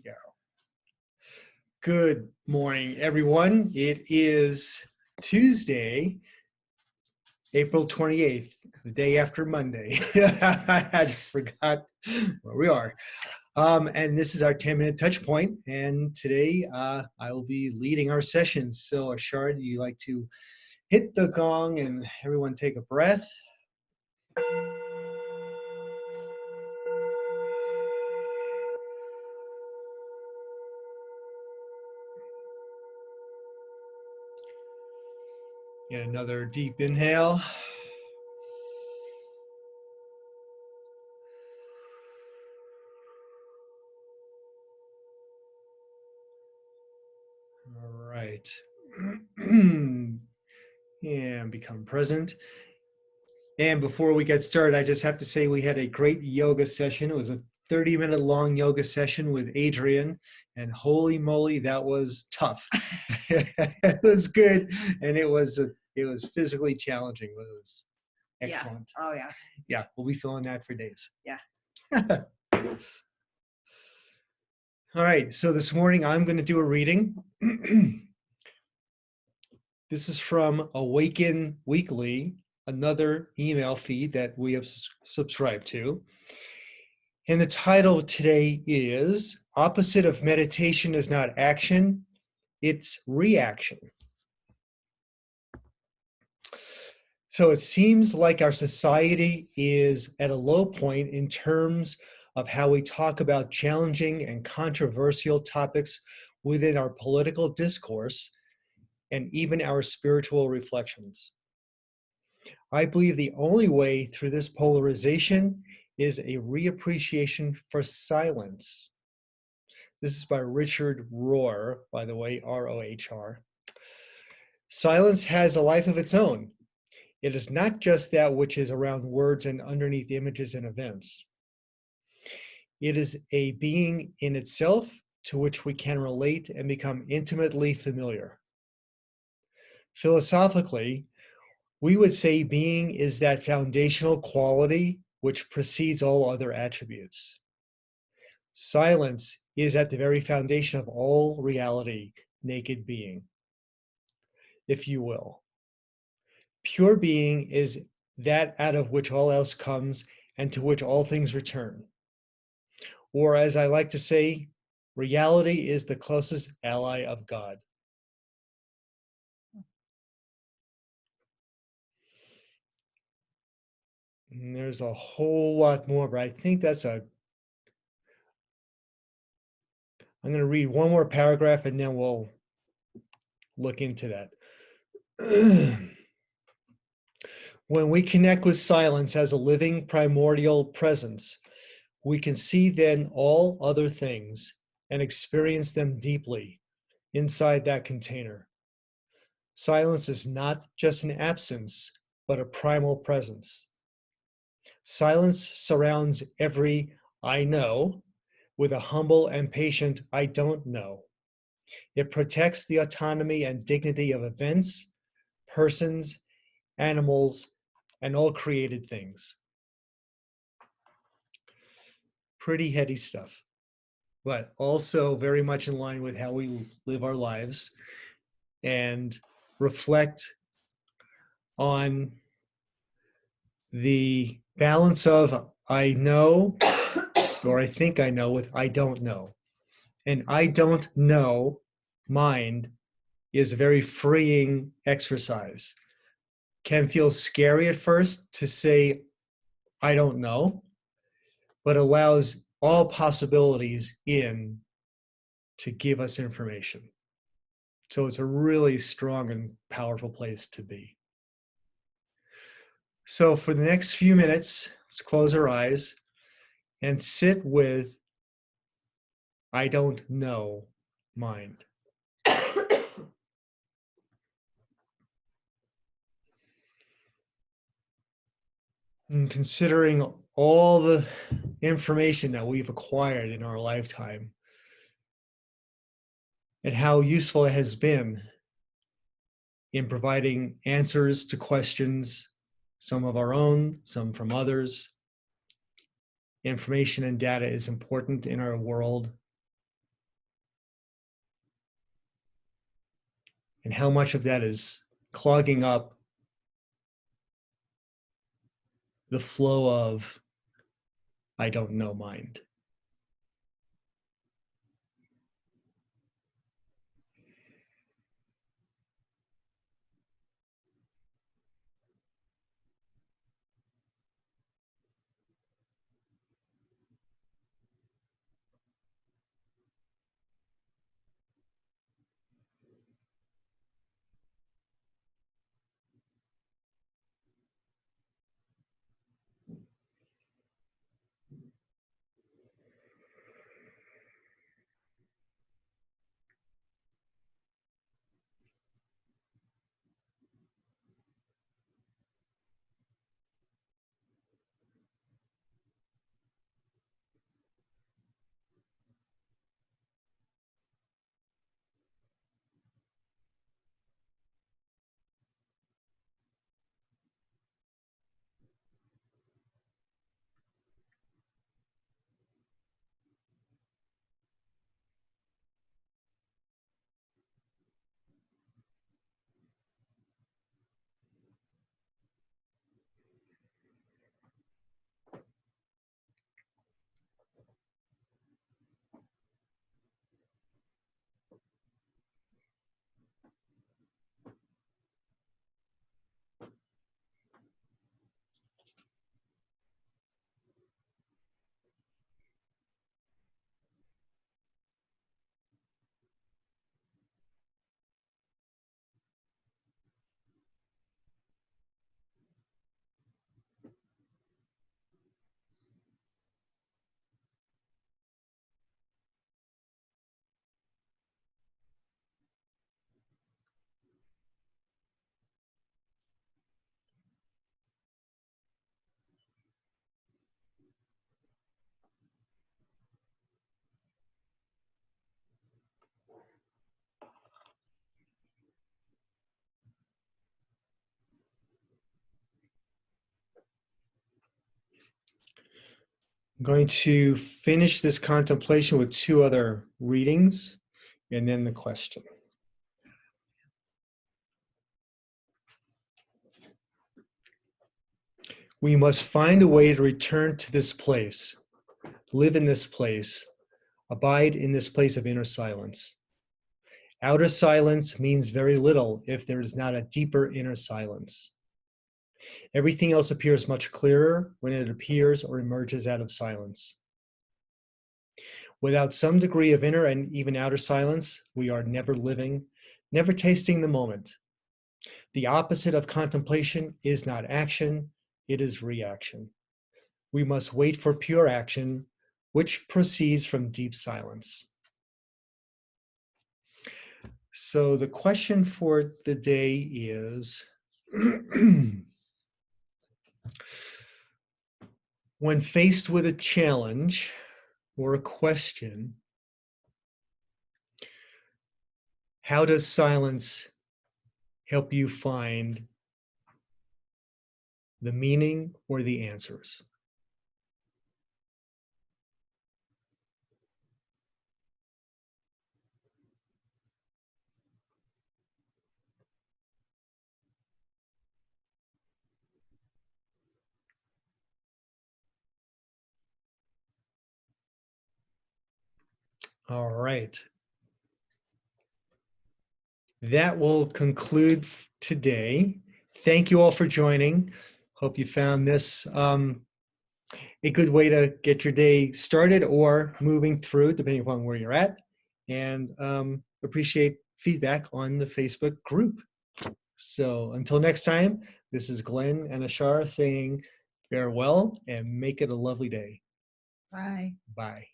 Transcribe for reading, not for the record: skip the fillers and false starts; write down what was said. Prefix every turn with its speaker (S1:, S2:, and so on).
S1: go. Good morning, everyone. It is Tuesday, April 28th, the day after Monday. I had forgot where we are. And this is our 10-minute touch point. And today I will be leading our sessions. So Ashard, you like to hit the gong and everyone take a breath. Get another deep inhale. All right. And become present. And before we get started, I just have to say we had a great yoga session. It was a 30-minute long yoga session with Adrian, and holy moly, that was tough. It was good, and it was physically challenging, but it was excellent.
S2: Yeah. Oh yeah.
S1: Yeah, we'll be feeling that for days.
S2: Yeah.
S1: All right, so this morning I'm going to do a reading. This is from Awaken Weekly, another email feed that we have subscribed to. And the title today is Opposite of Meditation is Not Action, It's Reaction. So it seems like our society is at a low point in terms of how we talk about challenging and controversial topics within our political discourse and even our spiritual reflections. I believe the only way through this polarization is a reappreciation for silence. This is by Richard Rohr, by the way, R-O-H-R. Silence has a life of its own. It is not just that which is around words and underneath images and events. It is a being in itself to which we can relate and become intimately familiar. Philosophically, we would say being is that foundational quality which precedes all other attributes. Silence is at the very foundation of all reality, naked being, if you will. Pure being is that out of which all else comes and to which all things return. Or as I like to say, reality is the closest ally of God. And there's a whole lot more, but I think I'm going to read one more paragraph and then we'll look into that. When we connect with silence as a living primordial presence, we can see then all other things and experience them deeply inside that container. Silence is not just an absence, but a primal presence. Silence surrounds every I know with a humble and patient I don't know. It protects the autonomy and dignity of events, persons, animals, and all created things. Pretty heady stuff, but also very much in line with how we live our lives and reflect on the balance of I know or I think I know with I don't know. And I don't know mind is a very freeing exercise. Can feel scary at first to say I don't know, but allows all possibilities in to give us information. So it's a really strong and powerful place to be. So for the next few minutes, let's close our eyes and sit with I don't know mind. And considering all the information that we've acquired in our lifetime and how useful it has been in providing answers to questions, some of our own, some from others. Information and data is important in our world. and how much of that is clogging up the flow of I don't know mind. I'm going to finish this contemplation with two other readings and then the question. We must find a way to return to this place, live in this place, abide in this place of inner silence. Outer silence means very little if there is not a deeper inner silence. Everything else appears much clearer when it appears or emerges out of silence. Without some degree of inner and even outer silence, we are never living, never tasting the moment. The opposite of contemplation is not action, it is reaction. We must wait for pure action, which proceeds from deep silence. So the question for the day is, when faced with a challenge or a question, how does silence help you find the meaning or the answers? All right. That will conclude today. Thank you all for joining. Hope you found this a good way to get your day started or moving through, depending upon where you're at. And appreciate feedback on the Facebook group. So until next time, this is Glenn and Ashara saying farewell and make it a lovely day.
S2: Bye.
S1: Bye.